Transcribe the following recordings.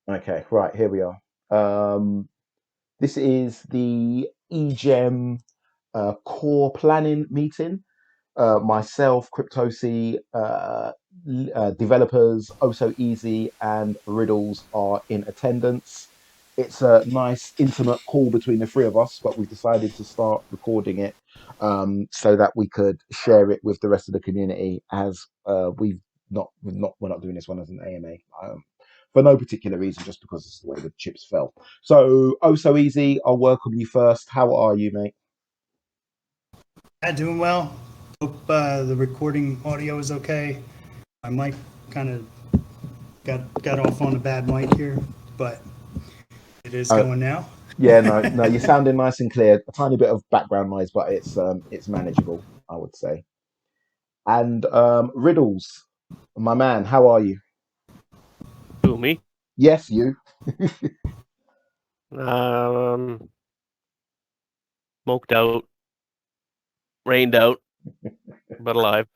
Okay, right, here we are. This is the Egem core planning meeting. Myself, Cryptosi, developers, Oh So Easy, and Riddles are in attendance. It's a nice, intimate call between the three of us, but we've decided to start recording it so that we could share it with the rest of the community. As we're not doing this one as an AMA for no particular reason, just because it's the way the chips fell. So, Oh So Easy, I'll welcome you first. How are you, mate? Yeah, doing well. Hope the recording audio is okay. My mic kind of got off on a bad mic here, but it is Uh, going now. Yeah, no, you're sounding nice and clear. A tiny bit of background noise, but it's manageable, I would say. And Riddles, my man, how are you? Who, me? Yes, you. Um, Smoked out, rained out, but alive.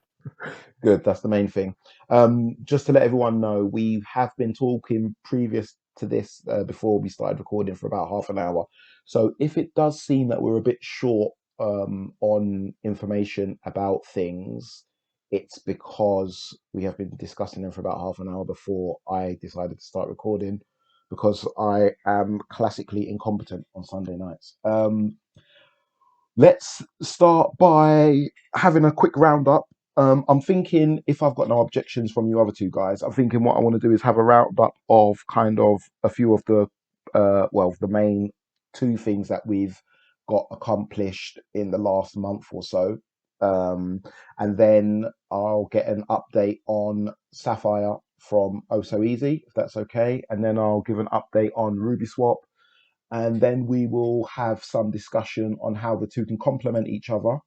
Good, that's the main thing. Just to let everyone know, we have been talking previous to this before we started recording for about half an hour. So if it does seem that we're a bit short on information about things, it's because we have been discussing them for about half an hour before I decided to start recording because I am classically incompetent on Sunday nights. Let's start by having a quick roundup. I'm thinking, if I've got no objections from you other two guys, I'm thinking what I want to do is have a roundup of kind of a few of the, the main two things that we've got accomplished in the last month or so. And then I'll get an update on Sapphire from Oh So Easy, if that's okay. And then I'll give an update on RubySwap, and then we will have some discussion on how the two can complement each other.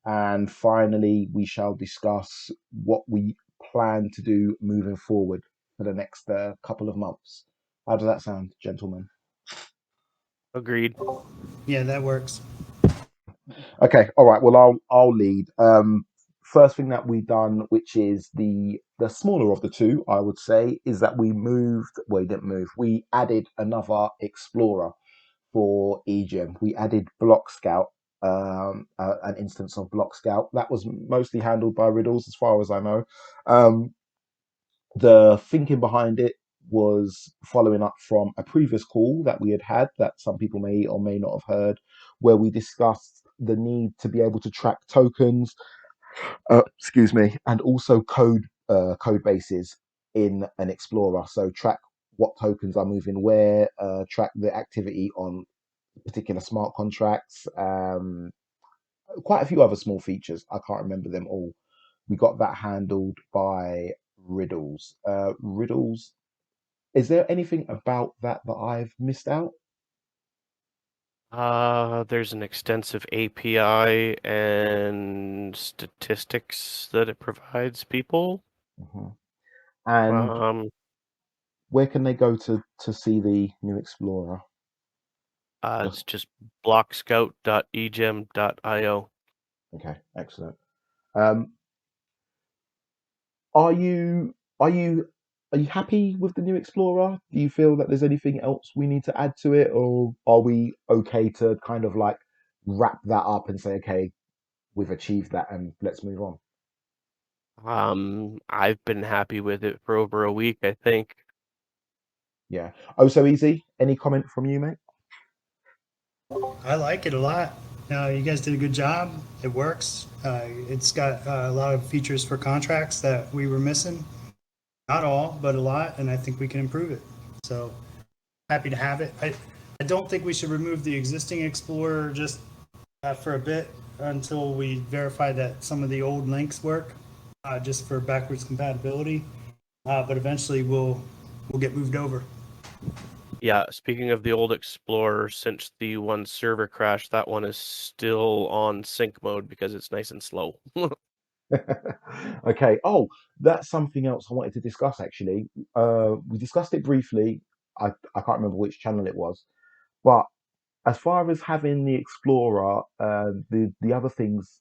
And finally, we shall discuss what we plan to do moving forward for the next couple of months. How does that sound, gentlemen? Agreed. Yeah, that works. Okay, all right. Well, I'll lead. First thing that we done, which is the smaller of the two, I would say, is that we moved. Well, we didn't move. We added another explorer for Egem. We added Blockscout, an instance of Blockscout that was mostly handled by Riddles, as far as I know. Um, the thinking behind it was following up from a previous call that we had had that some people may or may not have heard, where we discussed the need to be able to track tokens, excuse me, and also code bases in an explorer. So track what tokens are moving where, track the activity on particular smart contracts, quite a few other small features. I can't remember them all. We got that handled by Riddles. Riddles, is there anything about that that I've missed out? There's an extensive API and statistics that it provides people. Mhm. And Um, where can they go to see the new Explorer? it's Just just blockscout.egem.io. okay, excellent. Um, are you are you are you happy with the new Explorer? Do you feel that there's anything else we need to add to it, or are we okay to kind of like wrap that up and say, okay, we've achieved that and let's move on? I've been happy with it for over a week, I think. Yeah. Oh, so easy. Any comment from you, mate? I like it a lot. You guys did a good job. It works. It's got a lot of features for contracts that we were missing. Not all, but a lot, and I think we can improve it. So happy to have it. I don't think we should remove the existing Explorer just for a bit until we verify that some of the old links work, just for backwards compatibility. But eventually we'll get moved over. Yeah, speaking of the old Explorer, since the one server crashed, that one is still on sync mode because it's nice and slow. Okay. Oh, that's something else I wanted to discuss actually. We discussed it briefly. I can't remember which channel it was, but as far as having the Explorer, the other things,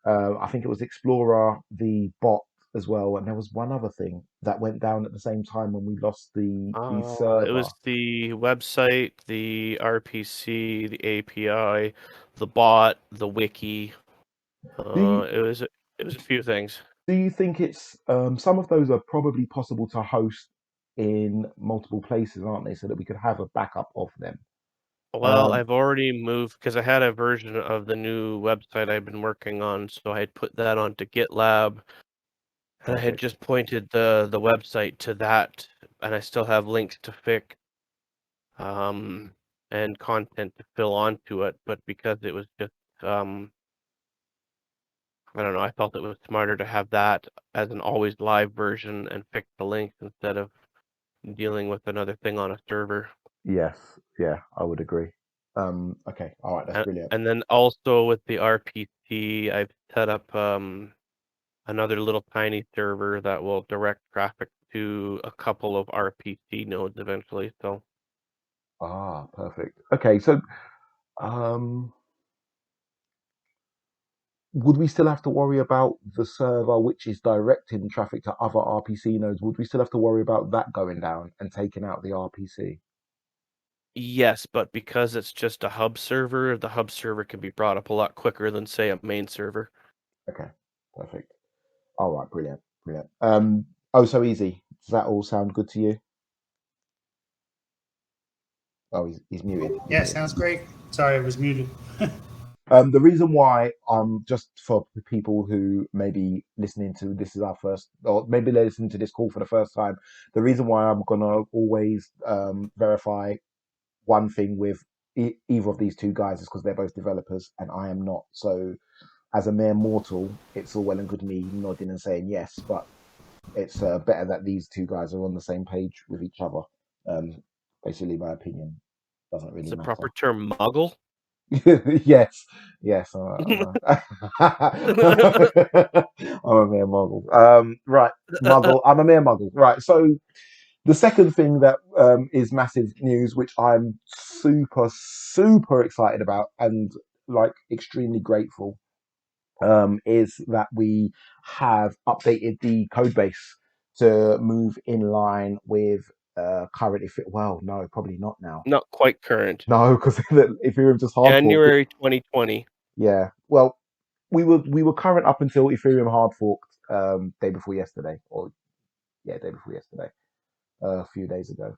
I think it was Explorer, the bot, as well, and there was one other thing that went down at the same time when we lost the It server. was the website, the RPC, the API, the bot, the wiki. Do you, It was a few things. do you think it's some of those are probably possible to host in multiple places, aren't they? So that we could have a backup of them. Well, Um, I've already moved because I had a version of the new website I've been working on, so I had put that onto GitLab, and I had Perfect. just pointed the website to that, and I still have links to fix um and content to fill onto it, but because it was just I don't know, I felt it was smarter to have that as an always live version and fix the links instead of dealing with another thing on a server. Yes. Yeah, I would agree. Okay. All right. That's And, brilliant. and then also with the RPC, I've set up another little tiny server that will direct traffic to a couple of RPC nodes eventually. So Ah, perfect. Okay. So, um, would we still have to worry about the server which is directing traffic to other RPC nodes? Would we still have to worry about that going down and taking out the RPC? yes, but because it's just a hub server, the hub server can be brought up a lot quicker than say a main server. Okay. Perfect. All right. Brilliant. Brilliant. Oh, so easy. Does that all sound good to you? Oh, he's muted. He's Yeah, muted. sounds great. Sorry, I was muted. The reason why just for the people who may be listening to this is our first, or maybe they're listening to this call for the first time, the reason why I'm gonna always verify one thing with either of these two guys is because they're both developers and I am not. So as a mere mortal, it's all well and good me nodding and saying yes, but it's better that these two guys are on the same page with each other. Um, Basically, my opinion doesn't Is really the matter. proper term muggle? Yes, yes, I'm a mere muggle. Right, muggle. I'm a mere muggle. Right. So the second thing that is massive news, which I'm super excited about and like extremely grateful, is that we have updated the code base to move in line with current. If it, well, no, probably not now. Not quite current. No, because if you're just hard forked, January 2020. yeah. Well, we were current up until Ethereum hard forked day before yesterday, or yeah, day before yesterday, a few days ago.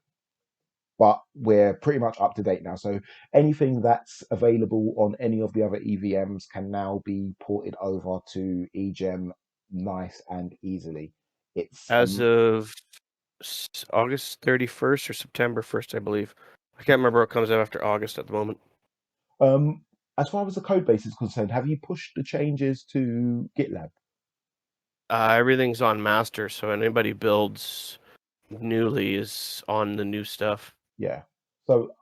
But we're pretty much up to date now. So anything that's available on any of the other EVMs can now be ported over to Egem nice and easily. It's As of August 31st or September 1st, I believe. I can't remember what comes out after August at the moment. um as far as the code base is concerned, have you pushed the changes to GitLab? Everything's on master, so anybody builds newly is on the new stuff. Yeah. So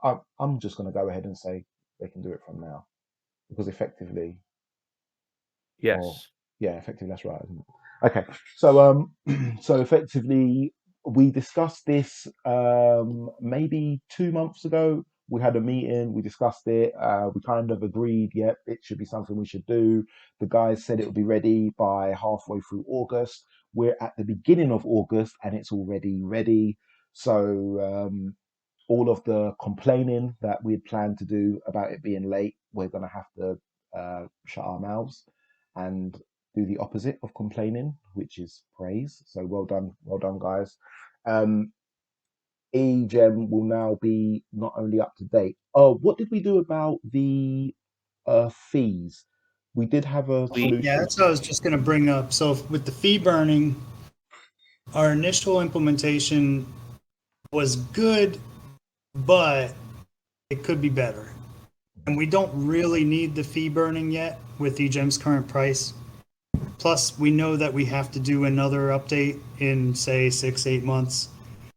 I'm just going to go ahead and say they can do it from now because effectively, or Yes. yeah, effectively that's right, isn't it? Okay, so so effectively we discussed this maybe 2 months ago. We had a meeting, we discussed it, we kind of agreed, yep, it should be something we should do. The guys said it would be ready by halfway through August. We're at the beginning of August and it's already ready. So all of the complaining that we had planned to do about it being late, we're going to have to shut our mouths and do the opposite of complaining, which is praise. So well done, guys. Um, eGem will now be not only up to date. Oh, what did we do about the fees? We did have a We Yeah, solution. that's what I was just going to bring up. So with the fee burning, our initial implementation was good, but it could be better. And we don't really need the fee burning yet with eGem's current price. Plus, we know that we have to do another update in, say, 6, 8 months.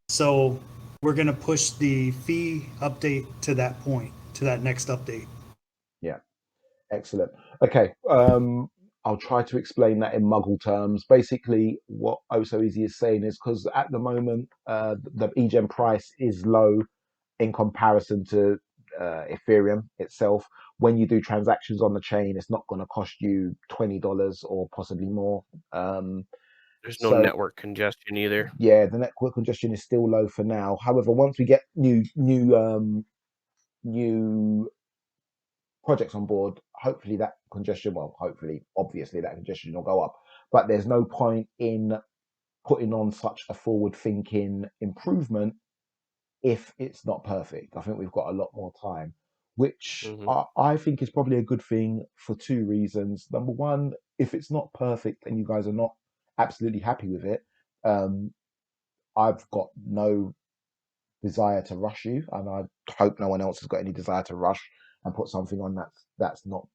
So we're going to push the fee update to that point, to that next update. Yeah, excellent. Okay, I'll try to explain that in Muggle terms. Basically, what Oh So Easy is saying is because at the moment, the eGem price is low in comparison to Ethereum itself. When you do transactions on the chain, it's not going to cost you $20 or possibly more. There's no So network congestion either. yeah, the network congestion is still low for now. However, once we get new projects on board, hopefully that congestion, well, hopefully, obviously that congestion will go up. But there's no point in putting on such a forward-thinking improvement if it's not perfect. I think we've got a lot more time, which Hmm. I think is probably a good thing for two reasons. Number one, if it's not perfect and you guys are not absolutely happy with it, um, I've got no desire to rush you, and I hope no one else has got any desire to rush and put something on that's not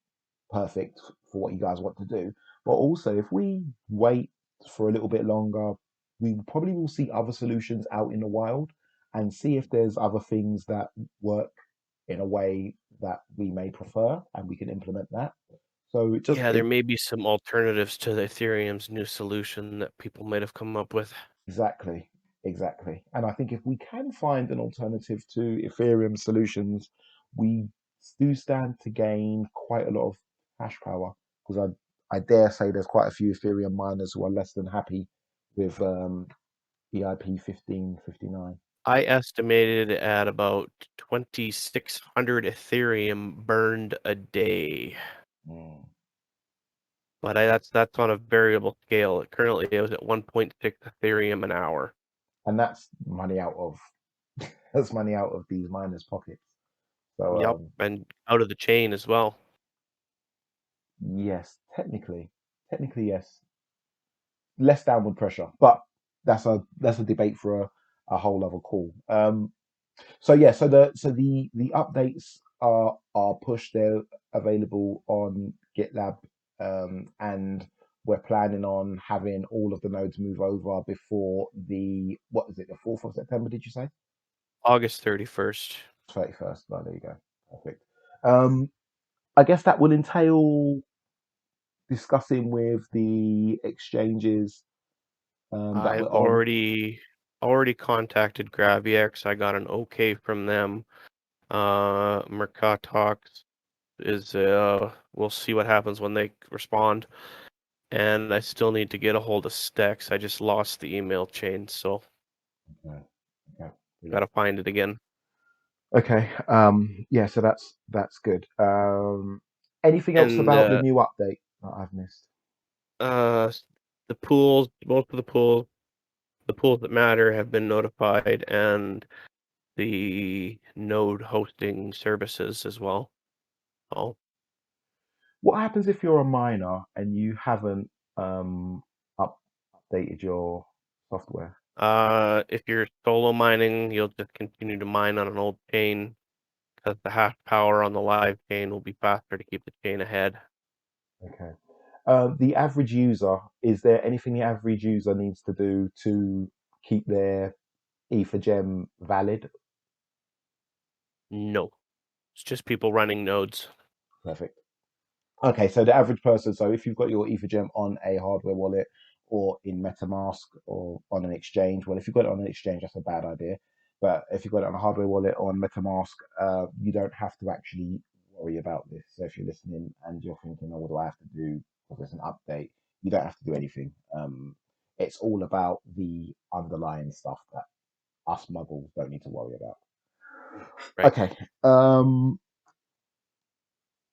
perfect for what you guys want to do. But also, if we wait for a little bit longer, we probably will see other solutions out in the wild and see if there's other things that work in a way that we may prefer, and we can implement that. So it just Yeah, there it, may be some alternatives to the Ethereum's new solution that people might have come up with. exactly, exactly. And I think if we can find an alternative to Ethereum solutions, we do stand to gain quite a lot of hash power, because I dare say there's quite a few Ethereum miners who are less than happy with EIP 1559. I estimated at about 2,600 Ethereum burned a day. Mm. But that's on a variable scale. Currently, it was at 1.6 Ethereum an hour. And that's money out of that's money out of these miners' pockets. So Yep, and out of the chain as well. yes, technically yes, less downward pressure, but that's a debate for a whole other call. So yeah, so the updates are pushed. They're available on GitLab, and we're planning on having all of the nodes move over before the what is it, the 4th of September? Did you say August 31st. 31st? Oh, there you go. Perfect. Um, I guess that will entail discussing with the exchanges that I we're on. already contacted GraviX. I got an okay from them. Mercatox is we'll see what happens when they respond. And I still need to get a hold of Stex. I just lost the email chain, so Okay. Okay. gotta find it again. Okay. Yeah. So that's good. Anything else And about the new update that I've missed? uh, the pools, most of the pools that matter have been notified, and the node hosting services as well. Oh, What happens if you're a miner and you haven't um updated your software? if you're solo mining, you'll just continue to mine on an old chain because the hash power on the live chain will be faster to keep the chain ahead. Okay. The average user, is there anything the average user needs to do to keep their Ether gem valid? No, it's just people running nodes. Perfect. Okay, so the average person, so if you've got your Ethergem on a hardware wallet or in MetaMask or on an exchange, well, if you've got it on an exchange, that's a bad idea. But if you've got it on a hardware wallet or on MetaMask, you don't have to actually worry about this. So if you're listening and you're thinking, oh, what do I have to do because there's an update? You don't have to do anything. It's all about the underlying stuff that us muggles don't need to worry about. Right. Okay.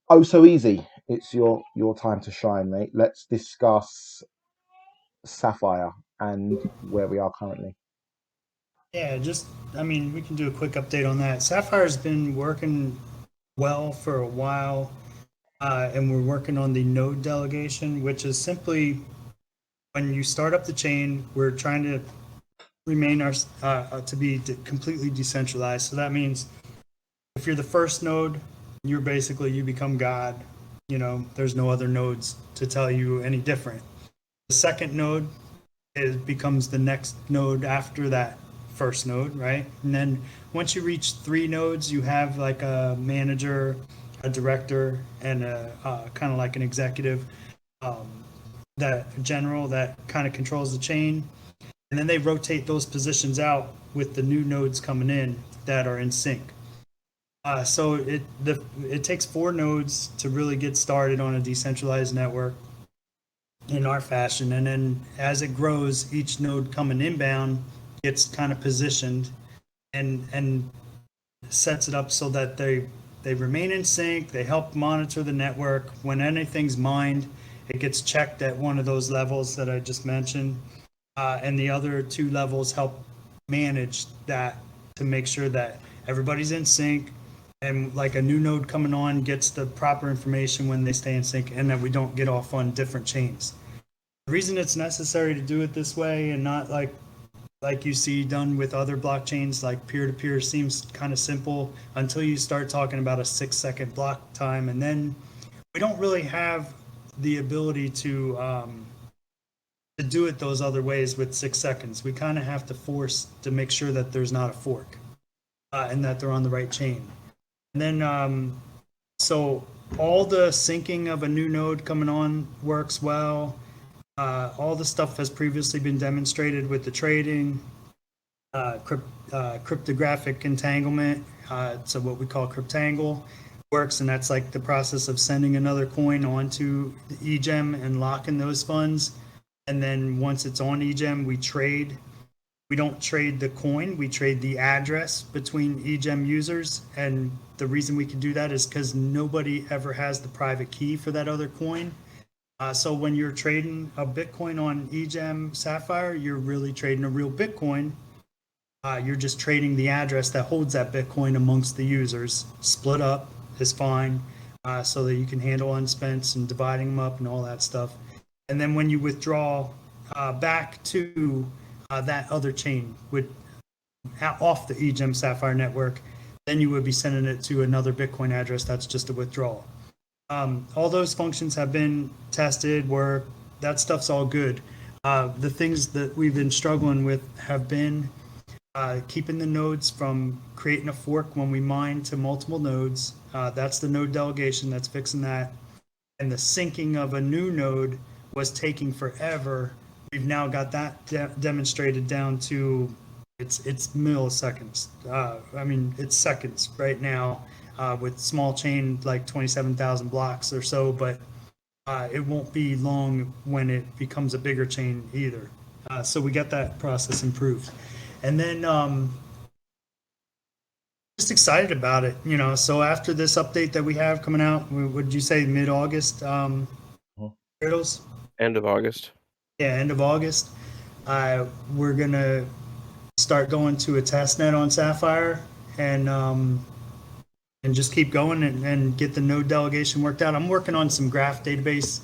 Oh, so easy. It's your time to shine, mate. Let's discuss Sapphire and where we are currently. Yeah, I mean, we can do a quick update on that. Sapphire's been working well for a while, and we're working on the node delegation, which is simply when you start up the chain, we're trying to remain to be completely decentralized. So that means if you're the first node, you become God. You know, there's no other nodes to tell you any different. The second node becomes the next node after that first node, right? And then once you reach 3 nodes, you have like a manager, a director, and a kind of like an executive, um, that general that kind of controls the chain. And then they rotate those positions out with the new nodes coming in that are in sync. So it takes 4 nodes to really get started on a decentralized network. in our fashion. And then as it grows, each node coming inbound gets kind of positioned and sets it up so that they remain in sync. They help monitor the network. When anything's mined, it gets checked at one of those levels that I just mentioned. And the other two levels help manage that to make sure that everybody's in sync and like a new node coming on gets the proper information when they stay in sync, and that we don't get off on different chains. The reason it's necessary to do it this way and not like you see done with other blockchains like peer-to-peer seems kind of simple until you start talking about a 6-second block time, and then we don't really have the ability to do it those other ways with 6 seconds. We kind of have to force to make sure that there's not a fork and that they're on the right chain. And then so all the syncing of a new node coming on works well. All the stuff has previously been demonstrated with the trading, cryptographic entanglement, so what we call cryptangle works, and that's like the process of sending another coin onto the Egem and locking those funds. And then once it's on Egem, we trade. We don't trade the coin, we trade the address between Egem users. And the reason we can do that is because nobody ever has the private key for that other coin. So when you're trading a Bitcoin on Egem Sapphire, you're really trading a real Bitcoin. You're just trading the address that holds that Bitcoin amongst the users. Split up is fine, so that you can handle unspents and dividing them up and all that stuff. And then when you withdraw back to that other chain off the Egem Sapphire network, then you would be sending it to another Bitcoin address that's just a withdrawal. All those functions have been tested, work, that stuff's all good. The things that we've been struggling with have been keeping the nodes from creating a fork when we mine to multiple nodes. That's the node delegation that's fixing that. And the syncing of a new node was taking forever. We've now got that demonstrated down to it's milliseconds. I mean, it's seconds right now. With small chain like 27,000 blocks or so, but it won't be long when it becomes a bigger chain either. So we got that process improved. And then just excited about it, you know. So after this update that we have coming out, would you say mid-August, Turtles? End of August. Yeah, end of August. We're going to start going to a test net on Sapphire and just keep going and get the node delegation worked out. I'm working on some graph database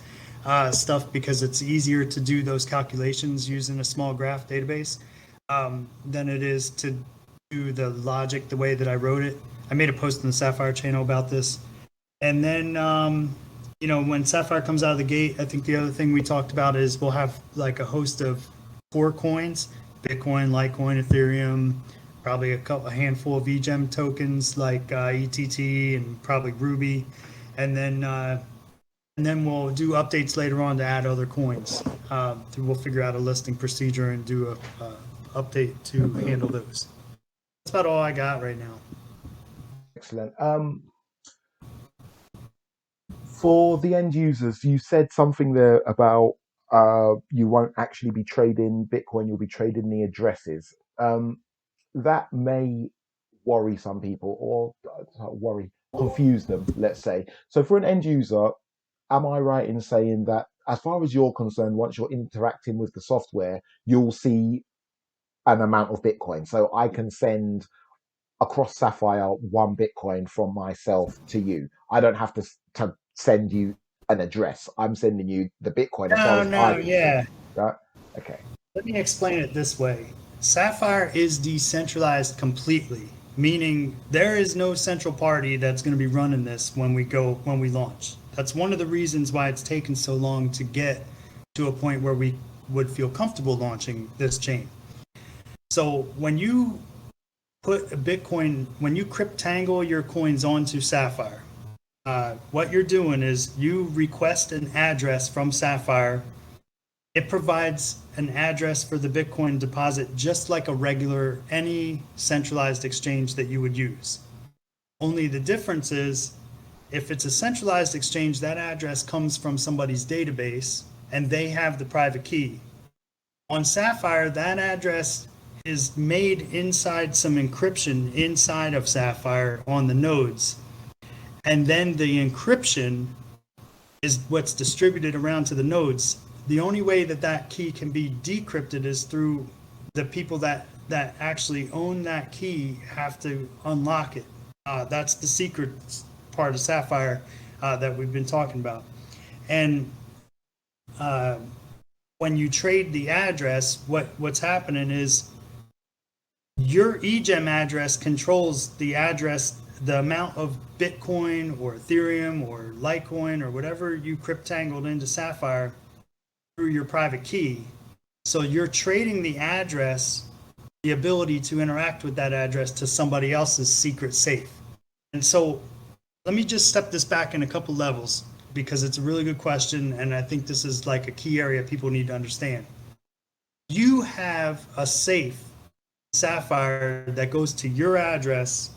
stuff because it's easier to do those calculations using a small graph database than it is to do the logic the way that I wrote it. I made a post in the Sapphire channel about this. And then, you know, when Sapphire comes out of the gate, I think the other thing we talked about is we'll have like a host of core coins, Bitcoin, Litecoin, Ethereum, probably a handful of Egem tokens like ETT and probably Ruby, and then we'll do updates later on to add other coins. We'll figure out a listing procedure and do a update to handle those. That's about all I got right now. Excellent. For the end users, you said something there about you won't actually be trading Bitcoin, you'll be trading the addresses. That may worry some people, or confuse them, let's say. So for an end user, am I right in saying that as far as you're concerned, once you're interacting with the software, you'll see an amount of Bitcoin? So I can send across Sapphire 1 Bitcoin from myself to you. I don't have to send you an address. I'm sending you the Bitcoin as far as I can see. Right? Okay. Let me explain it this way. Sapphire is decentralized completely, meaning there is no central party that's going to be running this when we launch. That's one of the reasons why it's taken so long to get to a point where we would feel comfortable launching this chain. So when you put a Bitcoin, when you cryptangle your coins onto Sapphire, what you're doing is you request an address from Sapphire. It provides an address for the Bitcoin deposit just like any centralized exchange that you would use. Only the difference is if it's a centralized exchange, that address comes from somebody's database, and they have the private key. On Sapphire, that address is made inside some encryption inside of Sapphire on the nodes. And then the encryption is what's distributed around to the nodes. The only way that that key can be decrypted is through the people that actually own that key have to unlock it. That's the secret part of Sapphire that we've been talking about. And when you trade the address, what's happening is your Egem address controls the address, the amount of Bitcoin or Ethereum or Litecoin or whatever you cryptangled into Sapphire through your private key. So you're trading the address, the ability to interact with that address, to somebody else's secret safe. And so let me just step this back in a couple levels, because it's a really good question, and I think this is like a key area people need to understand. You have a safe Sapphire that goes to your address,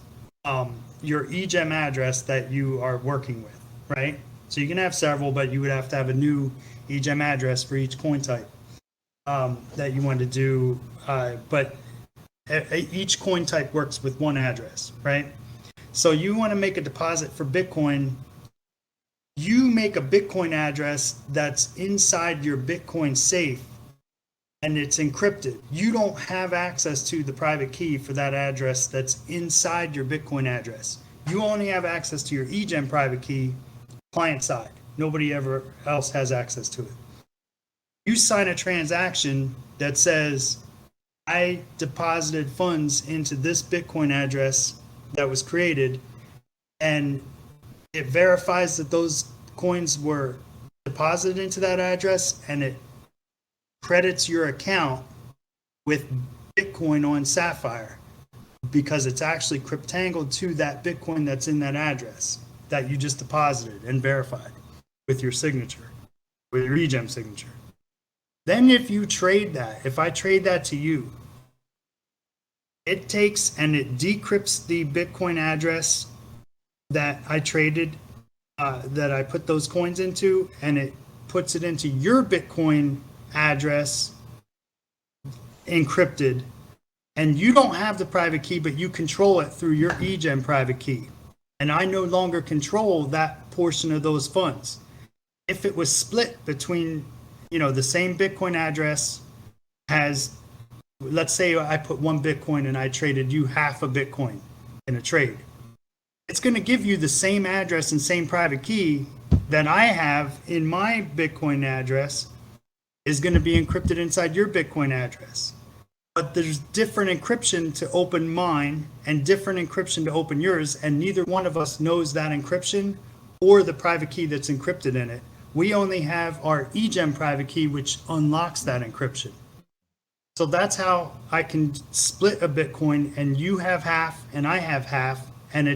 your Egem address that you are working with, right? So you can have several, but you would have to have a new Egem address for each coin type that you want to do. But each coin type works with one address, right? So you want to make a deposit for Bitcoin. You make a Bitcoin address that's inside your Bitcoin safe, and it's encrypted. You don't have access to the private key for that address that's inside your Bitcoin address. You only have access to your Egem private key client side. Nobody ever else has access to it. You sign a transaction that says, I deposited funds into this Bitcoin address that was created, and it verifies that those coins were deposited into that address, and it credits your account with Bitcoin on Sapphire, because it's actually cryptangled to that Bitcoin that's in that address that you just deposited and verified with your signature, with your Egem signature. Then if you trade that, if I trade that to you, it takes and it decrypts the Bitcoin address that I traded, that I put those coins into, and it puts it into your Bitcoin address encrypted, and you don't have the private key, but you control it through your Egem private key. And I no longer control that portion of those funds. If it was split between, the same Bitcoin address has, let's say I put 1 Bitcoin and I traded you half a Bitcoin in a trade. It's going to give you the same address and same private key that I have in my Bitcoin address is going to be encrypted inside your Bitcoin address. But there's different encryption to open mine and different encryption to open yours, and neither one of us knows that encryption or the private key that's encrypted in it. We only have our Egem private key, which unlocks that encryption. So that's how I can split a Bitcoin, and you have half and I have half, and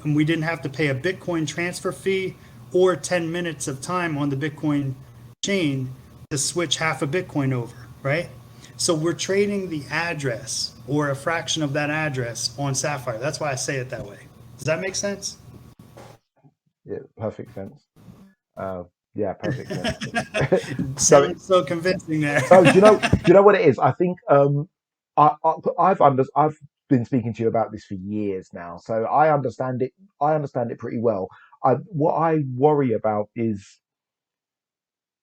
we didn't have to pay a Bitcoin transfer fee or 10 minutes of time on the Bitcoin chain to switch half a Bitcoin over, right? So we're trading the address or a fraction of that address on Sapphire. That's why I say it that way. Does that make sense? Yeah, perfect sense. Yeah, perfect sense. Sounds so convincing there. So do you know what it is? I think I've been speaking to you about this for years now, so I understand it. I understand it pretty well. What I worry about is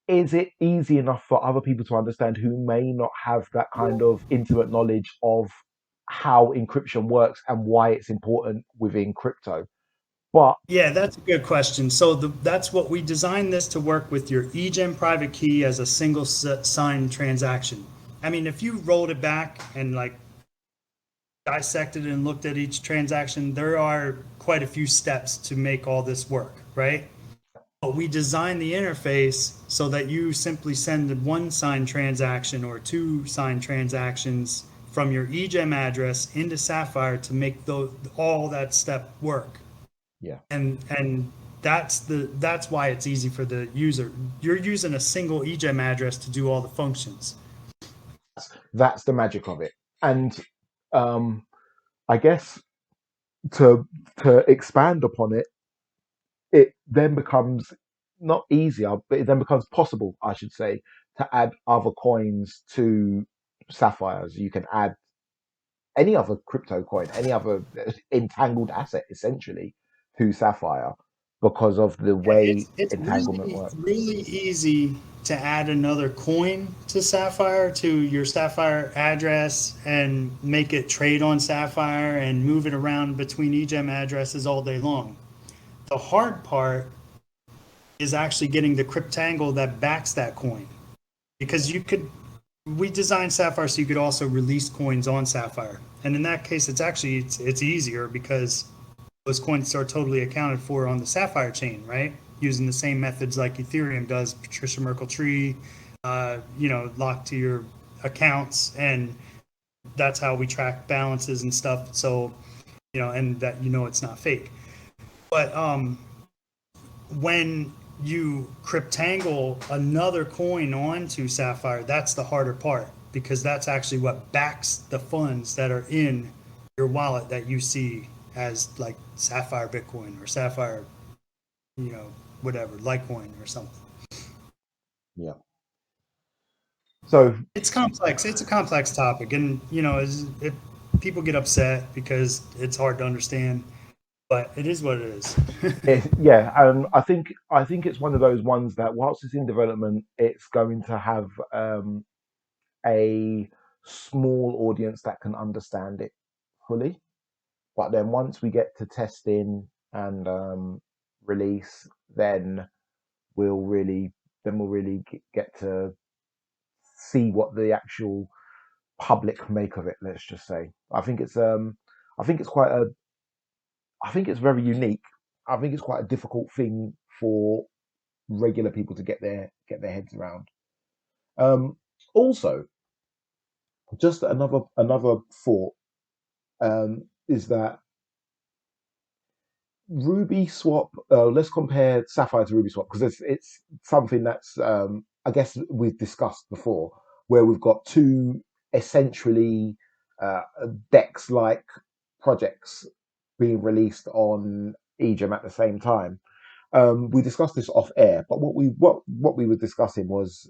it easy enough for other people to understand who may not have that kind of intimate knowledge of how encryption works and why it's important within crypto? But Yeah, that's a good question. So that's what we designed this to work with your Egem private key as a single sign transaction. I mean, if you rolled it back and like dissected and looked at each transaction, there are quite a few steps to make all this work, right? But we designed the interface so that you simply send the 1 sign transaction or 2 sign transactions from your Egem address into Sapphire to make all that step work. yeah, And that's why it's easy for the user. You're using a single Egem address to do all the functions. that's the magic of it. And I guess to expand upon it, it then becomes not easier, but it then becomes possible, I should say, to add other coins to Sapphires. You can add any other crypto coin, any other entangled asset, essentially, to Sapphire because of the way It's entanglement really works. really easy to add another coin to Sapphire to your Sapphire address and make it trade on Sapphire and move it around between Egem addresses all day long. The hard part is actually getting the cryptangle that backs that coin because you could we designed Sapphire so you could also release coins on Sapphire, and in that case it's easier because those coins are totally accounted for on the Sapphire chain, right? Using the same methods like Ethereum does, Patricia Merkle tree, locked to your accounts, and that's how we track balances and stuff. So, and that it's not fake. But when you cryptangle another coin onto Sapphire, that's the harder part because that's actually what backs the funds that are in your wallet that you see as like Sapphire Bitcoin or Sapphire, whatever, Litecoin or something. Yeah. So It's complex. It's a complex topic, and people get upset because it's hard to understand, but it is what it is. yeah, I think it's one of those ones that whilst it's in development, it's going to have a small audience that can understand it fully. But then once we get to testing and release, then we'll really get to see what the actual public make of it. Let's just say. I think it's quite a I think it's very unique. I think it's quite a difficult thing for regular people to get their heads around. Um, Also, just another thought is that RubySwap. Let's compare Sapphire to RubySwap because it's something that's I guess we've discussed before, where we've got two essentially uh, Dex-like projects being released on Egem at the same time. We discussed this off air, but what we were discussing was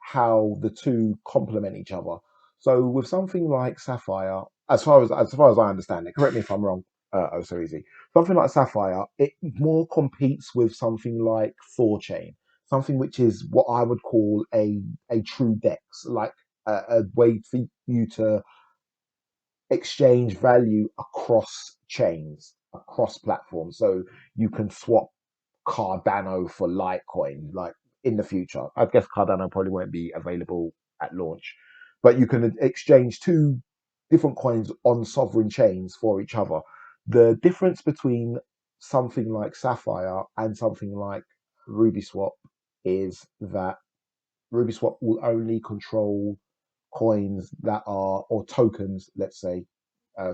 how the two complement each other. So with something like Sapphire, as far as I understand it, correct me if I'm wrong. Oh, so easy. Something like Sapphire, it more competes with something like Thor Chain, something which is what I would call a true DEX, like a way for you to exchange value across chains, across platforms. So you can swap Cardano for Litecoin, like in the future. I guess Cardano probably won't be available at launch, but you can exchange two different coins on sovereign chains for each other. The difference between something like Sapphire and something like RubySwap is that RubySwap will only control coins that are, or tokens, let's say,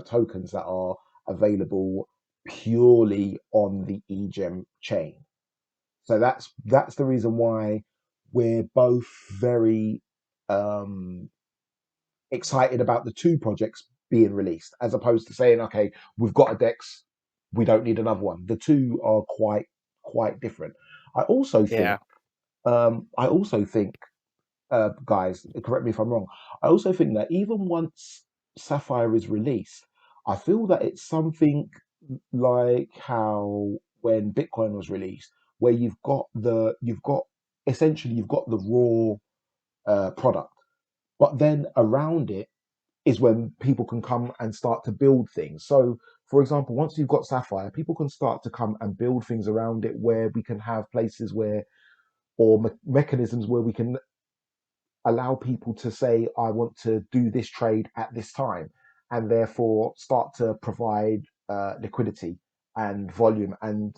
tokens that are available purely on the EGEM chain. So that's the reason why we're both very um, excited about the two projects being released, as opposed to saying, okay, we've got a Dex, we don't need another one. The two are quite different. I also think, Yeah. guys, correct me if I'm wrong. I also think that even once Sapphire is released, I feel that it's something like how when Bitcoin was released, where you've got essentially you've got the raw product, but then around it is when people can come and start to build things. So, for example, once you've got Sapphire, people can start to come and build things around it, where we can have places where or mechanisms where we can allow people to say, I want to do this trade at this time, and therefore start to provide liquidity and volume. And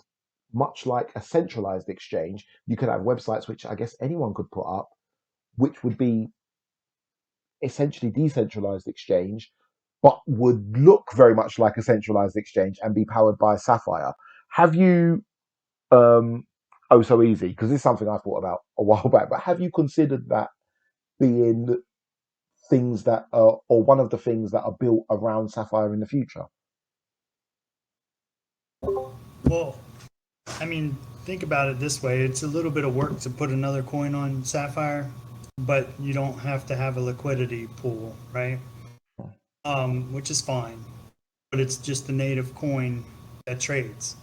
much like a centralized exchange, you could have websites which I guess anyone could put up, which would be essentially decentralized exchange, but would look very much like a centralized exchange and be powered by Sapphire. Have you, um, oh, so easy, because this is something I thought about a while back, but have you considered that being things that are, or one of the things that are built around Sapphire in the future? Well, I mean, think about it this way: it's a little bit of work to put another coin on Sapphire, but you don't have to have a liquidity pool, right? Which is fine, but it's just the native coin that trades.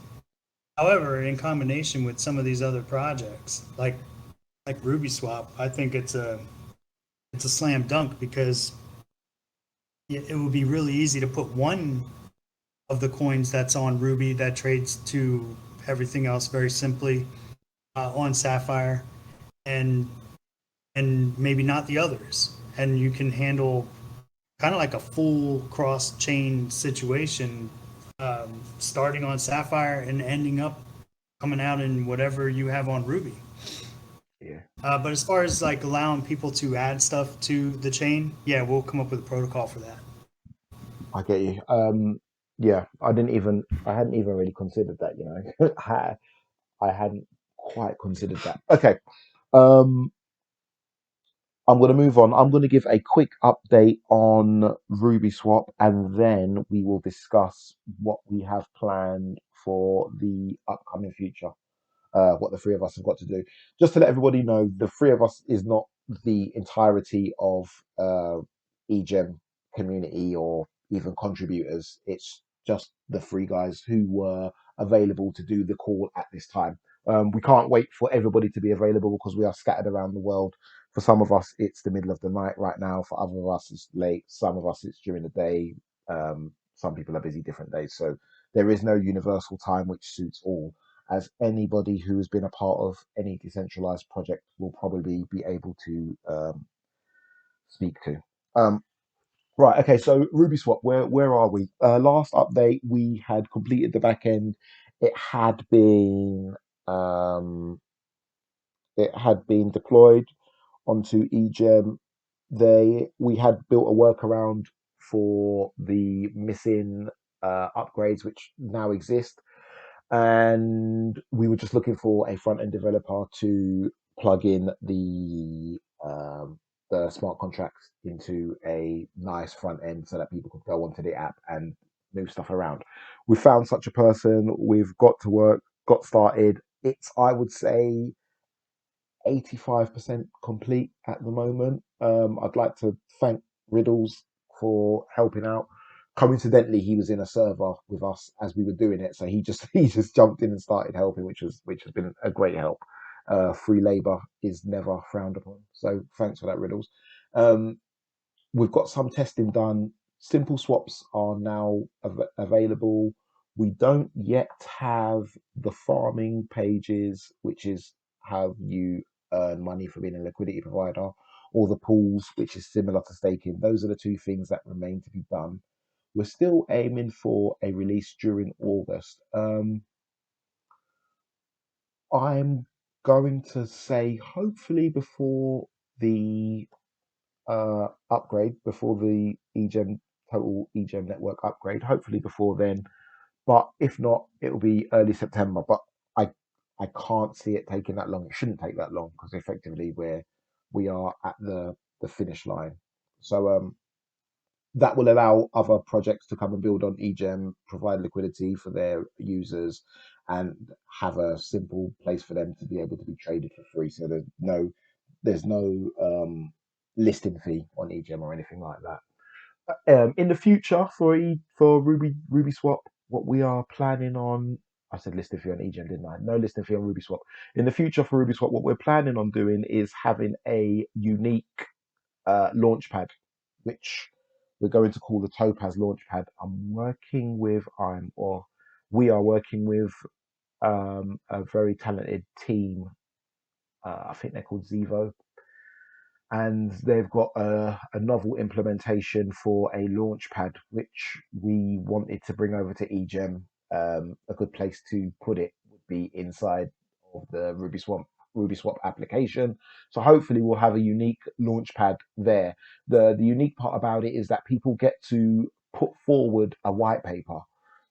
However, in combination with some of these other projects, like RubySwap, I think it's a slam dunk because it would be really easy to put one of the coins that's on Ruby that trades to everything else very simply on Sapphire, and maybe not the others, and you can handle kind of like a full cross chain situation, starting on Sapphire and ending up coming out in whatever you have on Ruby. Yeah, But as far as like allowing people to add stuff to the chain, yeah, we'll come up with a protocol for that. I get you. Yeah, I hadn't even really considered that. You know, I hadn't quite considered that. Okay. Um, I'm going to move on. I'm going to give a quick update on RubySwap, and then we will discuss what we have planned for the upcoming future. What the three of us have got to do. Just to let everybody know, the three of us is not the entirety of Egem community or even contributors. It's just the three guys who were available to do the call at this time. We can't wait for everybody to be available because we are scattered around the world. For some of us, it's the middle of the night right now. For other of us, it's late. Some of us, it's during the day. Some people are busy different days. So there is no universal time which suits all, as anybody who has been a part of any decentralized project will probably be able to speak to. Um, right, okay, so RubySwap, where are we? Last update, we had completed the back end. It had been um, it had been deployed onto Egem. We had built a workaround for the missing upgrades which now exist, and we were just looking for a front end developer to plug in the smart contracts into a nice front end so that people could go onto the app and move stuff around. We found such a person. We've got to work, got started. It's, I would say, 85% complete at the moment. I'd like to thank Riddles for helping out. Coincidentally, he was in a server with us as we were doing it, so he just he just jumped in and started helping, which has been a great help. Free labor is never frowned upon, so thanks for that, Riddles. Um, we've got some testing done. Simple swaps are now available. We don't yet have the farming pages, which is how you earn money for being a liquidity provider, or the pools, which is similar to staking. Those are the two things that remain to be done. We're still aiming for a release during August. I'm going to say hopefully before the upgrade, before the Egem total Egem network upgrade. Hopefully before then, but if not, it will be early September. But I I can't see it taking that long. It shouldn't take that long because effectively we are at the finish line. So that will allow other projects to come and build on Egem, provide liquidity for their users, and have a simple place for them to be able to be traded for free. So there's no listing fee on Egem or anything like that. In the future for RubySwap, what we are planning on, I said listing fee on Egem, didn't I? No listing fee on RubySwap. In the future for RubySwap, what we're planning on doing is having a unique launchpad, which we're going to call the Topaz Launchpad. We are working with a very talented team. I think they're called Zevo, and they've got a novel implementation for a launchpad, which we wanted to bring over to Egem. A good place to put it would be inside of the RubySwap application. So hopefully we'll have a unique launchpad there. The unique part about it is that people get to put forward a white paper,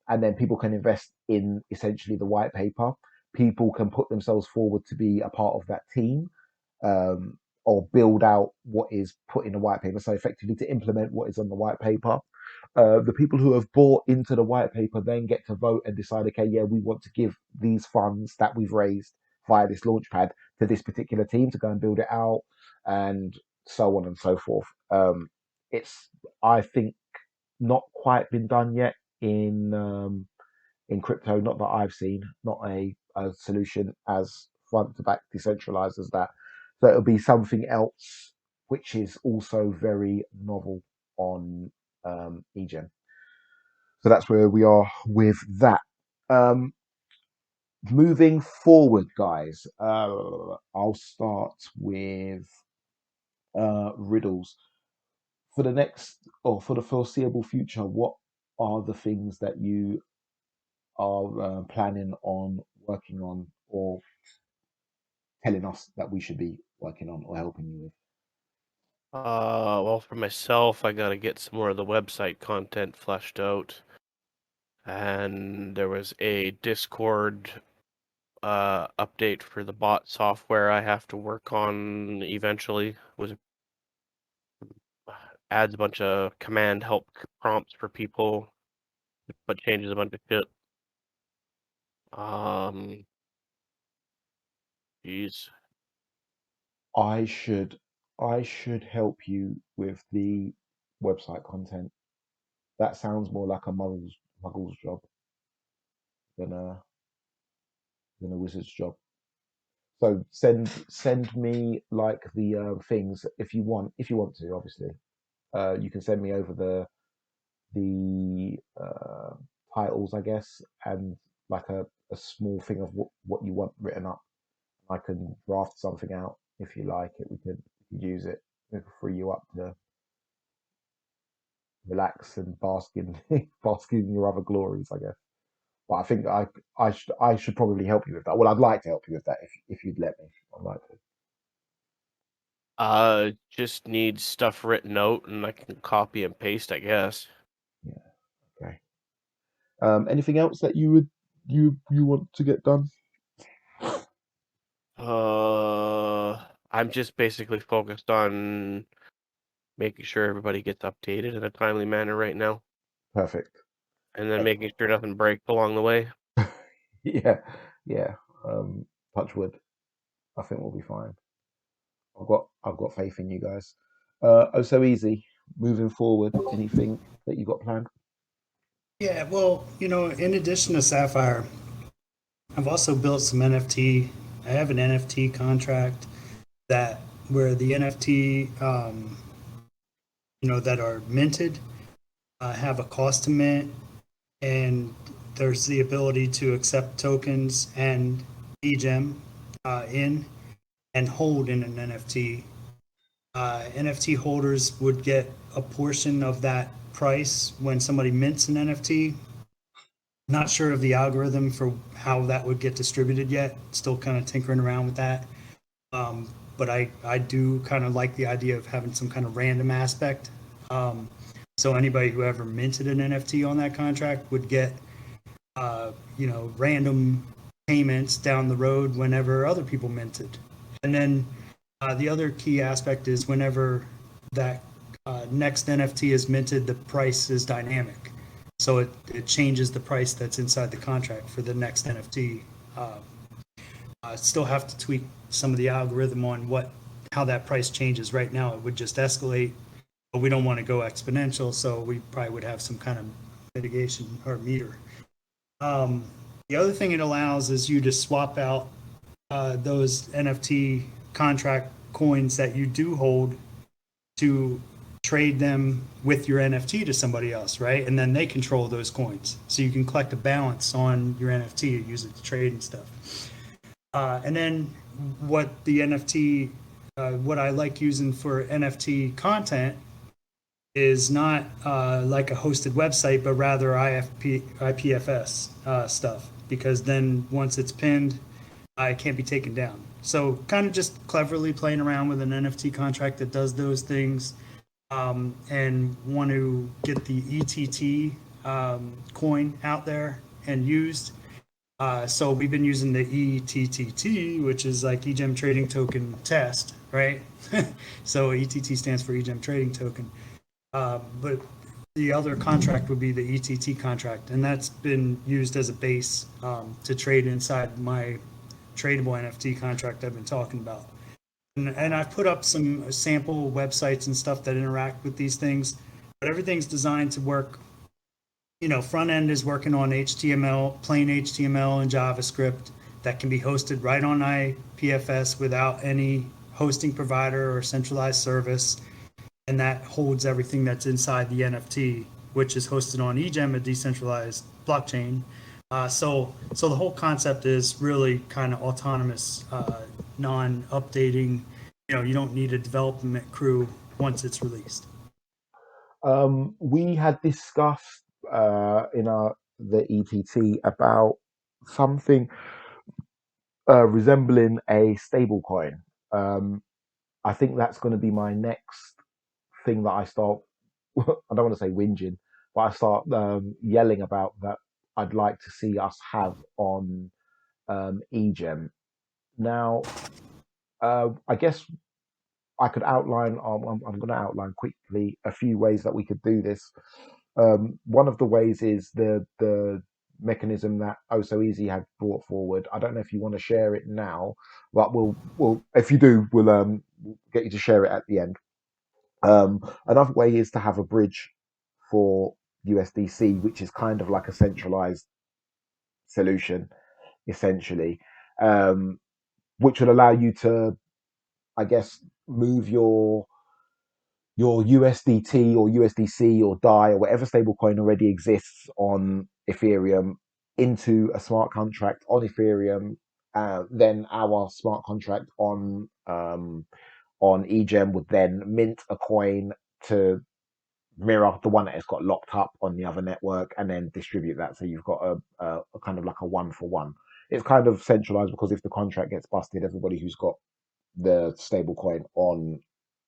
and then people can invest in essentially the white paper. People can put themselves forward to be a part of that team. or build out what is put in the white paper. So effectively to implement what is on the white paper. The people who have bought into the white paper then get to vote and decide, okay, yeah, we want to give these funds that we've raised via this launchpad to this particular team to go and build it out, and so on and so forth. It's, I think, not quite been done yet in crypto. Not that I've seen, not a solution as front to back decentralized as that. So it'll be something else, which is also very novel on Egem. So that's where we are with that. Um, Moving forward, guys, I'll start with riddles for the next or for the foreseeable future. What are the things that you are planning on working on, or telling us that we should be working on or helping you with? Well, for myself, I gotta get some more of the website content fleshed out. And there was a Discord update for the bot software I have to work on eventually. Adds a bunch of command help prompts for people, but changes a bunch of shit. Geez. I should help you with the website content. That sounds more like a muggle's job than a wizard's job. So send me like the things if you want to. Obviously, you can send me over the titles, I guess, and like a small thing of what you want written up. I can draft something out if you like it. We could use it. We could free you up to relax and bask in your other glories, I guess. But I think I should probably help you with that. Well, I'd like to help you with that if you'd let me. I'd like to. Just need stuff written out and I can copy and paste, I guess. Yeah. Okay. Anything else that you want to get done? I'm just basically focused on making sure everybody gets updated in a timely manner right now, Perfect. and then making sure nothing breaks along the way. Yeah, yeah. Touch wood. I think we'll be fine. I've got faith in you guys. Oh, so easy. Moving forward, anything that you got planned? Yeah, well, in addition to Sapphire, I've also built some NFT. I have an NFT contract that where the NFT, that are minted, have a cost to mint, and there's the ability to accept tokens and egem in and hold in an NFT. NFT holders would get a portion of that price when somebody mints an NFT. Not sure of the algorithm for how that would get distributed yet. Still kind of tinkering around with that. But I do kind of like the idea of having some kind of random aspect. So anybody who ever minted an NFT on that contract would get, random payments down the road whenever other people minted. And then the other key aspect is whenever that next NFT is minted, the price is dynamic. So it changes the price that's inside the contract for the next NFT. I still have to tweak some of the algorithm on how that price changes. Right now, it would just escalate, but we don't want to go exponential, so we probably would have some kind of mitigation or meter. The other thing it allows is you to swap out those NFT contract coins that you do hold to trade them with your NFT to somebody else, right? And then they control those coins. So you can collect a balance on your NFT and use it to trade and stuff. And then what the NFT, what I like using for NFT content is not like a hosted website, but rather IPFS stuff, because then once it's pinned, it can't be taken down. So kind of just cleverly playing around with an NFT contract that does those things, and want to get the ETT coin out there and used. So we've been using the ETTT, which is like Egem Trading Token Test, right? So ETT stands for Egem Trading Token. But the other contract would be the ETT contract, and that's been used as a base to trade inside my tradable NFT contract I've been talking about. And I've put up some sample websites and stuff that interact with these things, but everything's designed to work. Front end is working on HTML, plain HTML and JavaScript that can be hosted right on IPFS without any hosting provider or centralized service. And that holds everything that's inside the NFT, which is hosted on Egem, a decentralized blockchain. So the whole concept is really kind of autonomous, non-updating. You don't need a development crew once it's released. We had discussed in the ETT about something resembling a stable coin. I think that's going to be my next thing that I start. I don't want to say whinging, but I start yelling about that. I'd like to see us have on Egem. Now, I guess I could outline. I'm going to outline quickly a few ways that we could do this. One of the ways is the mechanism that Oh So Easy had brought forward. I don't know if you want to share it now, but we'll if you do, we'll get you to share it at the end. Another way is to have a bridge for USDC, which is kind of like a centralized solution, essentially, which will allow you to, I guess, move your USDT or USDC or DAI or whatever stablecoin already exists on Ethereum into a smart contract on Ethereum. Then our smart contract on Egem would then mint a coin to mirror the one that has got locked up on the other network and then distribute that. So you've got a kind of like a one for one. It's kind of centralized because if the contract gets busted, everybody who's got the stable coin on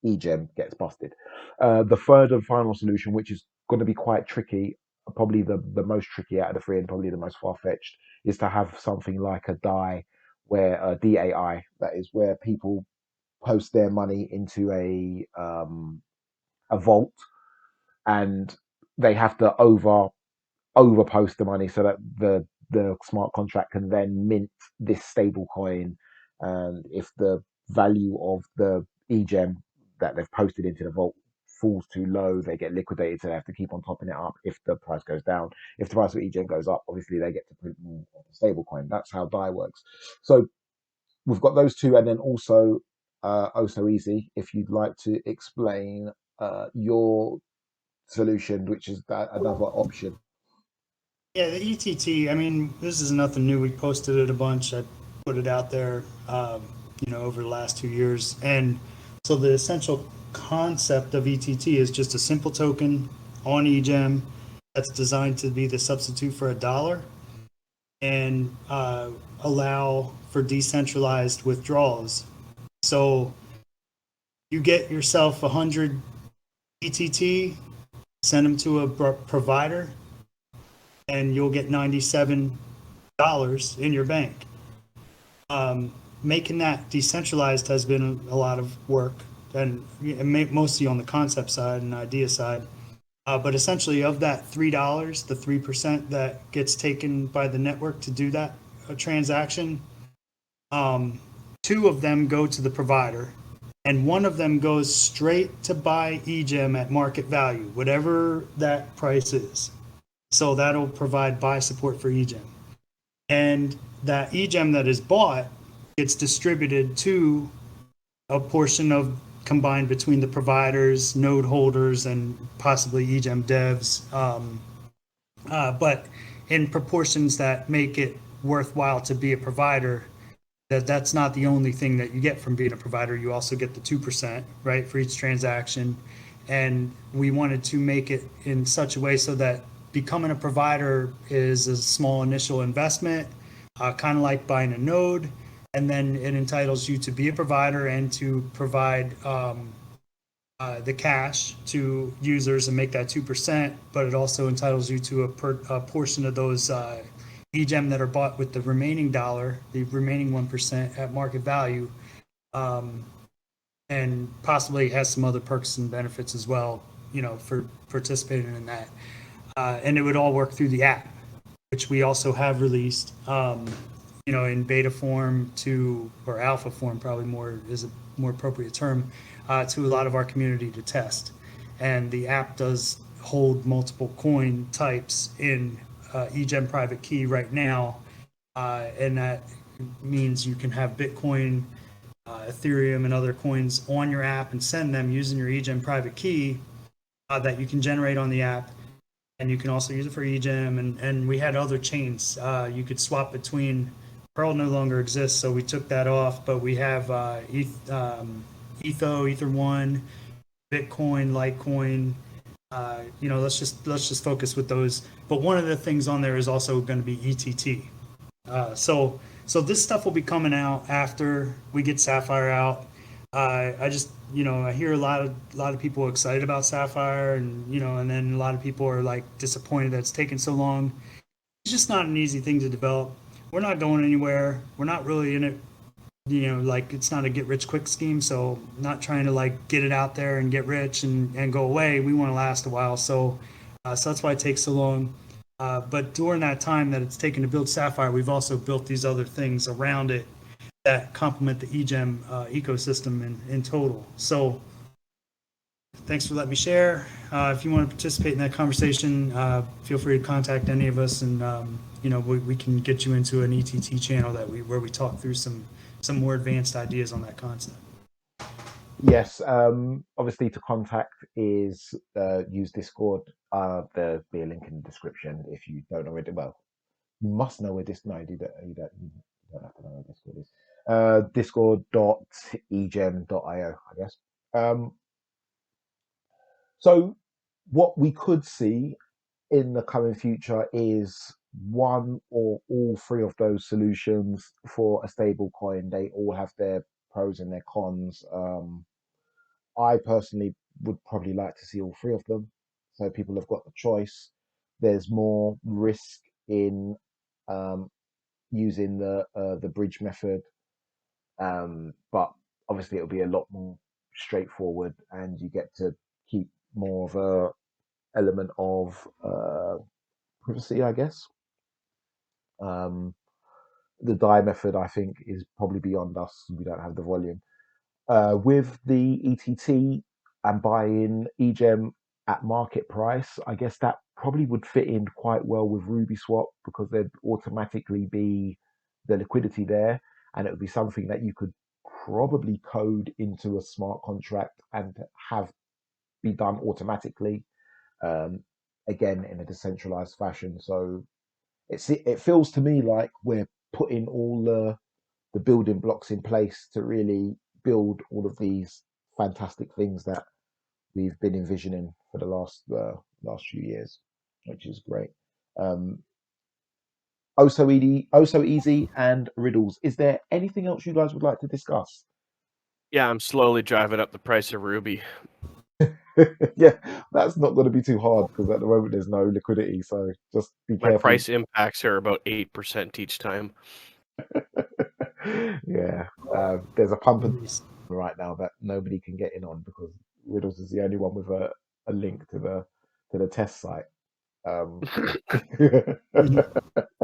Egem gets busted. The third and final solution, which is going to be quite tricky, probably the most tricky out of the three and probably the most far fetched, is to have something like a DAI, where DAI, that is where people post their money into a vault, and they have to over post the money so that the smart contract can then mint this stable coin. And if the value of the Egem that they've posted into the vault falls too low, they get liquidated, so they have to keep on topping it up if the price goes down. If the price of Egem goes up, obviously they get to print more of the stable coin. That's how DAI works. So we've got those two, and then also Oh So Easy, if you'd like to explain your solution, which is another option. Yeah, the ETT, I mean, this is nothing new. We posted it a bunch. I put it out there, over the last 2 years. And so the essential concept of ETT is just a simple token on Egem that's designed to be the substitute for a dollar and allow for decentralized withdrawals. So you get yourself 100 ETT, send them to a provider, and you'll get $97 in your bank. Making that decentralized has been a lot of work, and mostly on the concept side and idea side. But essentially, of that $3, the 3% that gets taken by the network to do that transaction, 2 of them go to the provider, and 1 of them goes straight to buy Egem at market value, whatever that price is. So that'll provide buy support for Egem. And that Egem that is bought gets distributed to a portion of combined between the providers, node holders, and possibly Egem devs, but in proportions that make it worthwhile to be a provider. That's not the only thing that you get from being a provider. You also get the 2%, right, for each transaction. And we wanted to make it in such a way so that becoming a provider is a small initial investment, kind of like buying a node, and then it entitles you to be a provider and to provide the cash to users and make that 2%, but it also entitles you to a portion of those Egem that are bought with the remaining dollar, the remaining 1% at market value, and possibly has some other perks and benefits as well, for participating in that. And it would all work through the app, which we also have released, in beta form or alpha form, probably more is a more appropriate term, to a lot of our community to test. And the app does hold multiple coin types in Egem private key right now, and that means you can have Bitcoin, Ethereum, and other coins on your app and send them using your Egem private key that you can generate on the app. And you can also use it for Egem, and we had other chains. You could swap between. Pearl no longer exists, so we took that off. But we have Ether One, Bitcoin, Litecoin. Let's just focus with those. But one of the things on there is also going to be ETT. So this stuff will be coming out after we get Sapphire out. I just I hear a lot of people excited about Sapphire, and then a lot of people are like disappointed that it's taken so long. It's just not an easy thing to develop. We're not going anywhere. We're not really in it. Like it's not a get rich quick scheme. So not trying to like get it out there and get rich and go away. We want to last a while. So that's why it takes so long. But during that time that it's taken to build Sapphire, we've also built these other things around it that complement the Egem ecosystem in total. So thanks for letting me share. If you want to participate in that conversation, feel free to contact any of us, and we can get you into an ETT channel where we talk through some more advanced ideas on that concept. Yes, obviously to contact is use Discord. There'll be a link in the description if you don't already. Well, you must know where this. No, you don't have to know where Discord is. Discord.egem.io, I guess. So what we could see in the coming future is one or all three of those solutions for a stable coin. They all have their pros and their cons. I personally would probably like to see all three of them, so people have got the choice. There's more risk in using the bridge method, but obviously it'll be a lot more straightforward, and you get to keep more of a element of privacy, I guess. Um, the die method, I think, is probably beyond us. We don't have the volume. With the ETT and buying Egem at market price, I guess that probably would fit in quite well with RubySwap because there'd automatically be the liquidity there, and it would be something that you could probably code into a smart contract and have be done automatically, um, again in a decentralized fashion. So it feels to me like we're putting all the building blocks in place to really build all of these fantastic things that we've been envisioning for the last few years, which is great. Um, oh so easy, and riddles. Is there anything else you guys would like to discuss? Yeah, I'm slowly driving up the price of Ruby. Yeah, that's not going to be too hard because at the moment there's no liquidity. So just be My careful. price impacts are about 8% each time. Yeah, there's a pump right now that nobody can get in on because Riddles is the only one with a link to the test site. Um,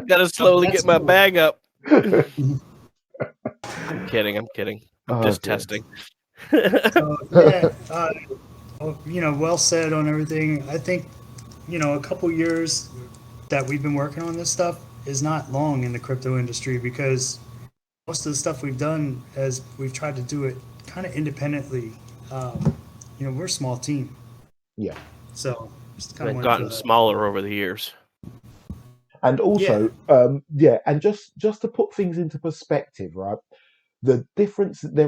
Gotta slowly That's get my cool. bag up. I'm kidding. I'm oh just dear. testing. So yeah, well said on everything. I think a couple years that we've been working on this stuff is not long in the crypto industry because most of the stuff we've done as we've tried to do it kind of independently. We're a small team, Yeah, so just kind of They've wanted gotten to. smaller over the years. and Yeah. also, yeah, and just to put things into perspective, right? There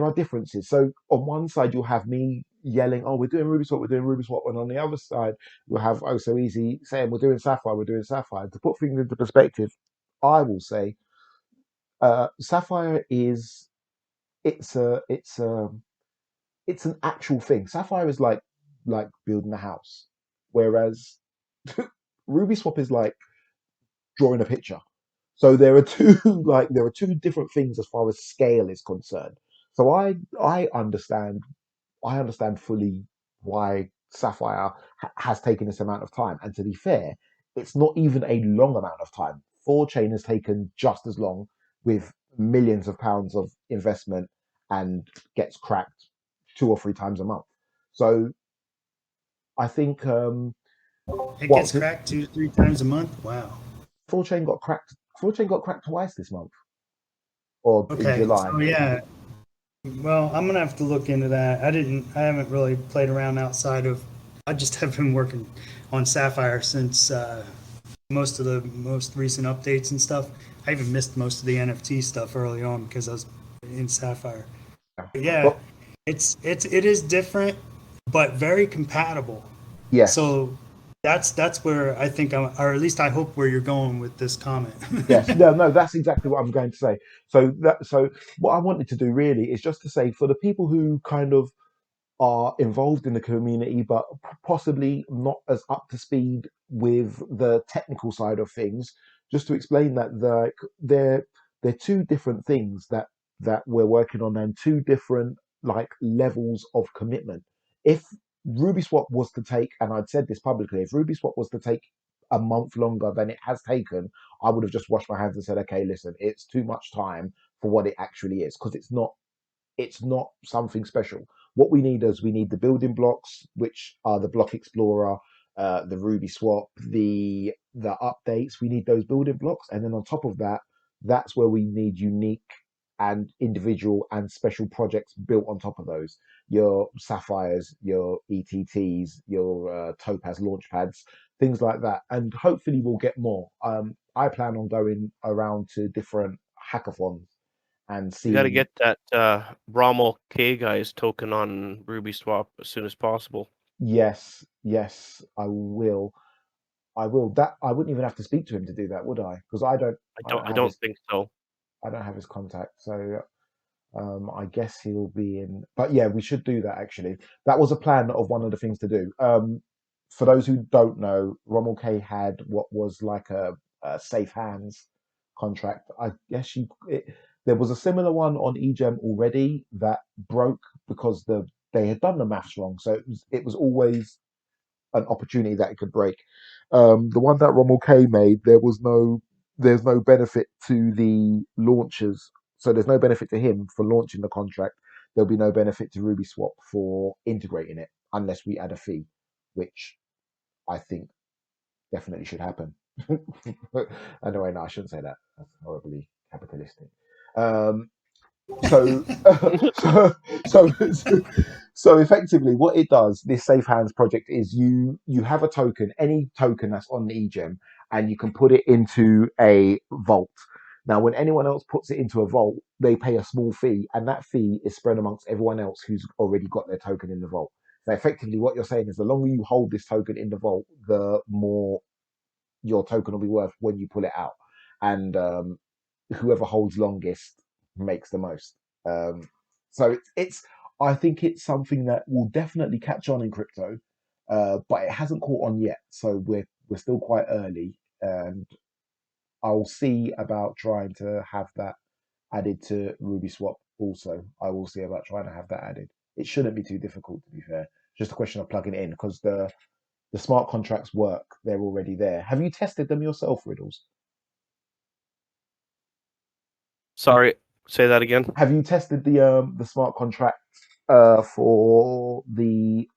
are differences. So on one side, you'll have me yelling, "Oh, we're doing Ruby Swap," and on the other side, you'll have Oh So Easy saying, we're doing Sapphire." To put things into perspective, I will say, Sapphire is it's a it's an actual thing. Sapphire is like building a house, whereas Ruby Swap is like drawing a picture. So there are two there are two different things as far as scale is concerned. So I understand I understand fully why Sapphire has taken this amount of time. And to be fair, it's not even a long amount of time. 4chain has taken just as long with millions of pounds of investment and gets cracked 2 or 3 times a month. So I think It well, gets cracked 2, 3 times a month. Wow. 4chain got cracked. 4chain got cracked twice this month, or in Okay, July. so yeah. Well, I'm gonna have to look into that. I haven't really played around outside of. I just have been working on Sapphire since most of the most recent updates and stuff. I even missed most of the NFT stuff early on because I was in Sapphire. But yeah, But it is different, but very compatible. yes, So that's where I think or at least I hope where you're going with this comment. yes, no, no, that's exactly what I'm going to say. So what I wanted to do really is just to say for the people who kind of are involved in the community, but possibly not as up to speed with the technical side of things. Just to explain that they're two different things that we're working on, and two different like levels of commitment. If RubySwap was to take, and I'd said this publicly, if RubySwap was to take a month longer than it has taken, I would have just washed my hands and said, okay, listen, it's too much time for what it actually is, because it's not something special. What we need is we need the building blocks, which are the Block Explorer, the RubySwap, the updates. We need those building blocks, and then on top of that, that's where we need unique and individual and special projects built on top of those. Your Sapphires, your ETTs, your Topaz launchpads, things like that, and hopefully we'll get more. I plan on going around to different hackathons and We got to seeing. get that Rommel K guy's token on RubySwap as soon as possible. Yes, yes, I will. I will. That I wouldn't even have to speak to him to do that, would I? Because I I don't. don't I have don't his. think so. I don't have his contact. So I guess he'll be in. But yeah, we should do that actually. That was a plan of one of the things to do. For those who don't know, Rommel K had what was like a safe hands contract. I guess there was a similar one on Egem already that broke because they had done the maths wrong. So it was always an opportunity that it could break. The one that Rommel K made, there's no benefit to the launchers. So there's no benefit to him for launching the contract. There'll be no benefit to RubySwap for integrating it unless we add a fee, which I think definitely should happen. Anyway, no, I shouldn't say that. That's horribly capitalistic. Um, so, so, so, so effectively, what it does, this Safe Hands project, is you have a token, any token that's on the EGEM, and you can put it into a vault. Now, when anyone else puts it into a vault, they pay a small fee, and that fee is spread amongst everyone else who's already got their token in the vault. So effectively, what you're saying is, the longer you hold this token in the vault, the more your token will be worth when you pull it out. And whoever holds longest makes the most. Um, so I think it's something that will definitely catch on in crypto, but it hasn't caught on yet. So we're still quite early, and I'll see about trying to have that added to RubySwap. Also, I will see about trying to have that added. It shouldn't be too difficult, to be fair. Just a question of plugging it in, because the smart contracts work. They're already there. Have you tested them yourself, Riddles? Sorry, say that again. Have you tested the smart contract for the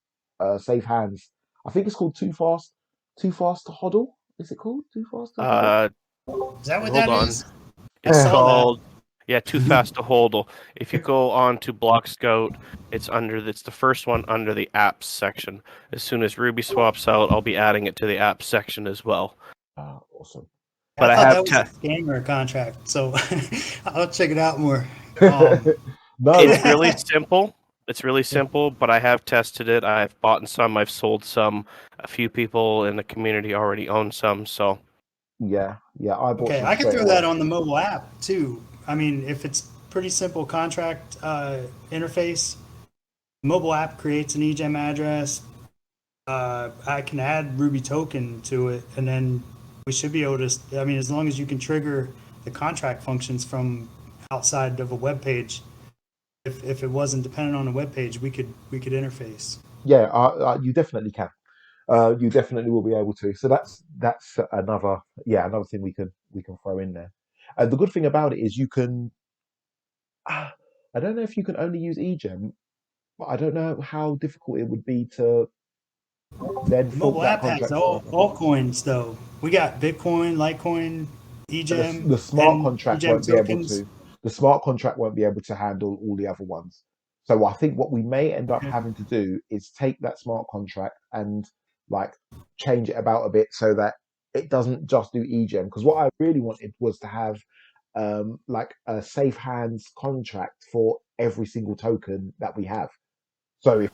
safe hands? I think it's called Too Fast to Hodl. Is it called Too Fast to Hodl? Uh, Is that what hold that on. is? I It's saw that. called Too Fast to Hold. If you go on to Blockscout, it's the first one under the apps section. As soon as Ruby swaps out, I'll be adding it to the apps section as well. Awesome. I But I thought have that was a scammer contract, so I'll check it out more. No, it's really simple. It's really simple, but I have tested it. I've bought some, I've sold some. A few people in the community already own some, so yeah, I bought Okay, some I can straight throw that away. on the mobile app too. I mean, if it's pretty simple contract interface, mobile app creates an EGEM address. I can add Ruby token to it, and then we should be able to. I mean, as long as you can trigger the contract functions from outside of a web page, if it wasn't dependent on a web page, we could interface. Yeah, you definitely can. You definitely will be able to. So that's another thing we can throw in there. And the good thing about it is you can. I don't know if you can only use Egem, but I don't know how difficult it would be to then The fork mobile that app has contract for all coins though. We got Bitcoin, Litecoin, EGEM, the smart and contract EGEM won't be able tokens. to. The smart contract won't be able to handle all the other ones. So I think what we may end up Okay. having to do is take that smart contract and like change it about a bit so that it doesn't just do EGEM. Because what I really wanted was to have like a safe hands contract for every single token that we have. So if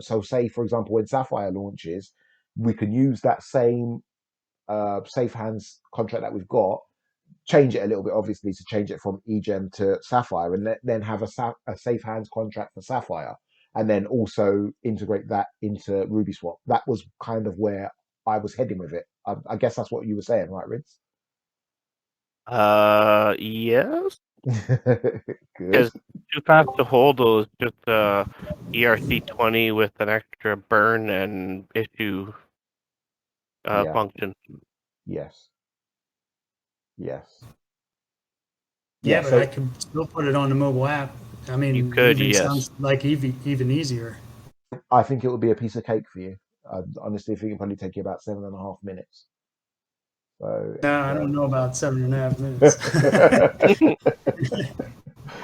so, say for example, when Sapphire launches, we can use that same safe hands contract that we've got, change it a little bit, obviously, to change it from EGEM to Sapphire, and then have a safe hands contract for Sapphire, and then also integrate that into RubySwap. That was kind of where I was heading with it. I guess that's what you were saying, right, Rids? Yes, Good. because too fast to hold those just ERC20 with an extra burn and issue Yeah. function. Yes. Yes. Yeah. Yeah, but I So could still put it on the mobile app. I You mean, could, even yes. sounds like even easier. I think it would be a piece of cake for you. I honestly think it'd probably take you about 7.5 minutes. So No, I don't know about 7.5 minutes.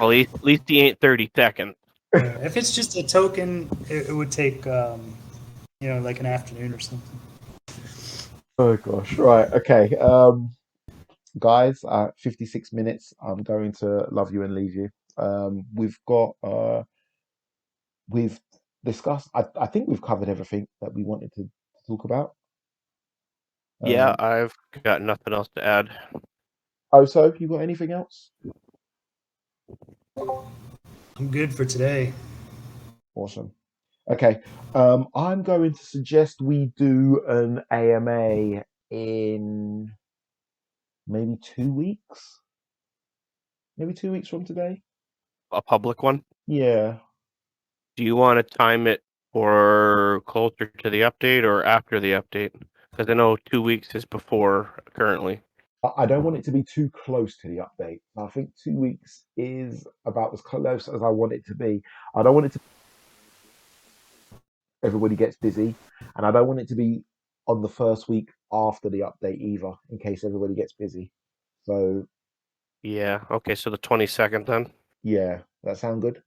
Well, at least he ain't 30 seconds. If it's just a token, it would take like an afternoon or something. oh gosh. Right. Okay. Guys, 56 minutes. I'm going to love you and leave you. We've discussed. I think we've covered everything that we wanted to talk about. Yeah, Um, I've got nothing else to add. so you got anything else? I'm good for today. Awesome. Okay. I'm going to suggest we do an AMA in maybe 2 weeks. Maybe 2 weeks from today. A public one. Yeah. Do you want to time it for closer to the update or after the update? Because I know 2 weeks is before currently. I don't want it to be too close to the update. I think 2 weeks is about as close as I want it to be. I don't want it to everybody gets busy, and I don't want it to be on the first week after the update either, in case everybody gets busy. So Yeah. Okay. So the 22nd then. yeah, that sound good.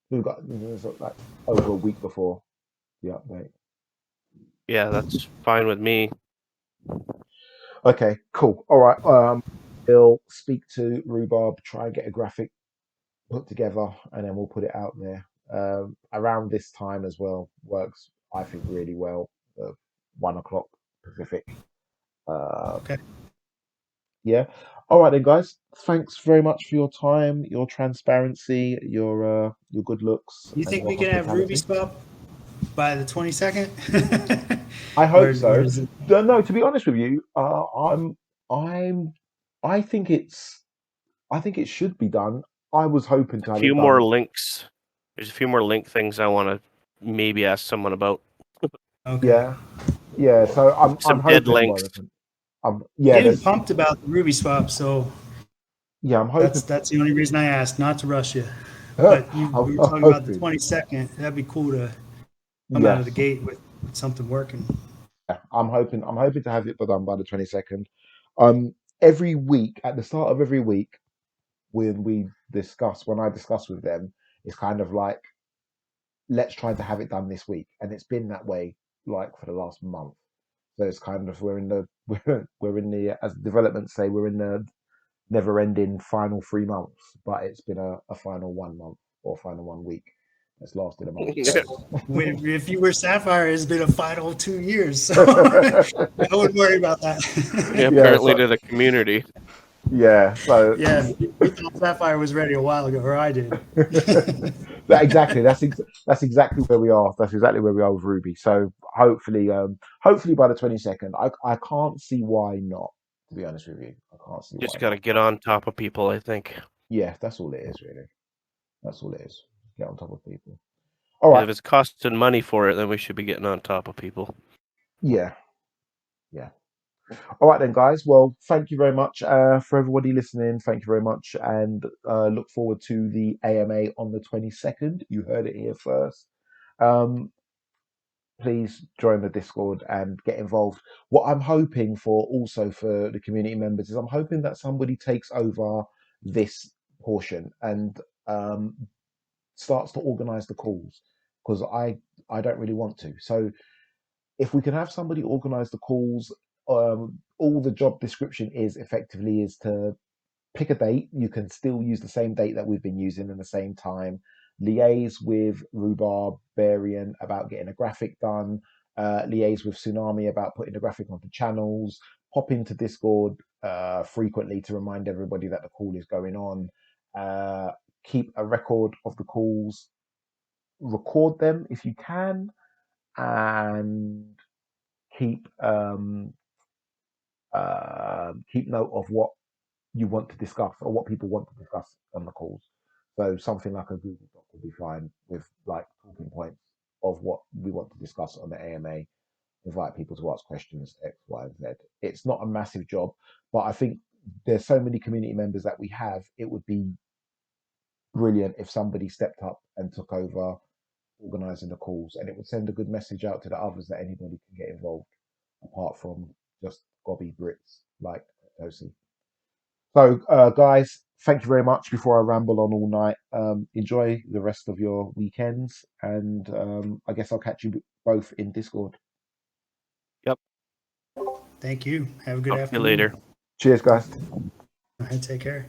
We've got like over a week before the update. Yeah, that's fine with me. Okay, cool. All right. We'll speak to Rhubarb, try and get a graphic put together, and then we'll put it out there. Around this time as well works, I think, really well. 1 o'clock Pacific. Uh, Okay. yeah. All right then, guys. Thanks very much for your time, your transparency, your good looks, You and think your we can have hospitality. RubySwap by the 22nd? I or, hope or so. is it? No, to be honest with you, I'm, I think I think it should be done. I was hoping to A have few it more done. links. There's a few more link things I want to maybe ask someone about. Okay. Yeah, yeah. So I'm Some dead hoping. links. Well, yeah. Getting There's pumped about the RubySwap, so yeah. I'm hoping. that's the only reason I asked, not to rush you. But I'm we were talking about the hoping. 22nd. That'd be cool to come out of the Yes. gate with something working. Yeah, I'm hoping. I'm hoping to have it done by the 22nd. Every week at the start of every week when I discuss with them, it's kind of like let's try to have it done this week, and it's been that way like for the last month. So it's kind of we're in the we're in the as developments say we're in the never-ending final 3 months, but it's been a final 1 month or final 1 week. It's lasted a month. So. If you were Sapphire, it's been a final 2 years, so I wouldn't worry about that. Yeah, yeah. apparently So to the community. yeah. So Yeah, we thought Sapphire was ready a while ago, or I did. that exactly. That's exactly where we are. That's exactly where we are with Ruby. So hopefully by the 22nd. I can't see why not. To be honest with you, I can't see why Just got to not. get on top of people, I think. Yeah, that's all it is really. That's all it is. Get on top of people. All If right. it's costing money for it, then we should be getting on top of people. Yeah. Yeah. All right then, guys. Well, thank you very much for everybody listening. Thank you very much, and look forward to the AMA on the 22nd. You heard it here first. Please join the Discord and get involved. What I'm hoping for also for the community members is I'm hoping that somebody takes over this portion and starts to organize the calls, because I don't really want to. So if we can have somebody organize the calls, all the job description is effectively is to pick a date. You can still use the same date that we've been using in the same time. Liaise with Rhubarbarian about getting a graphic done. Liaise with Tsunami about putting the graphic onto channels. Pop into Discord frequently to remind everybody that the call is going on. Keep a record of the calls. Record them if you can, and keep keep note of what you want to discuss or what people want to discuss on the calls. So something like a Google Doc will be fine with like talking points of what we want to discuss on the AMA. Invite people to ask questions X, Y, and Z. It's not a massive job, but I think there's so many community members that we have. It would be brilliant if somebody stepped up and took over organizing the calls, and it would send a good message out to the others that anybody can get involved apart from just gobby Brits like Tosi. So, guys, thank you very much. Before I ramble on all night, enjoy the rest of your weekends, and I guess I'll catch you both in Discord. Yep. Thank you. Have a good Talk to you afternoon. later. Cheers, guys. All right, take care.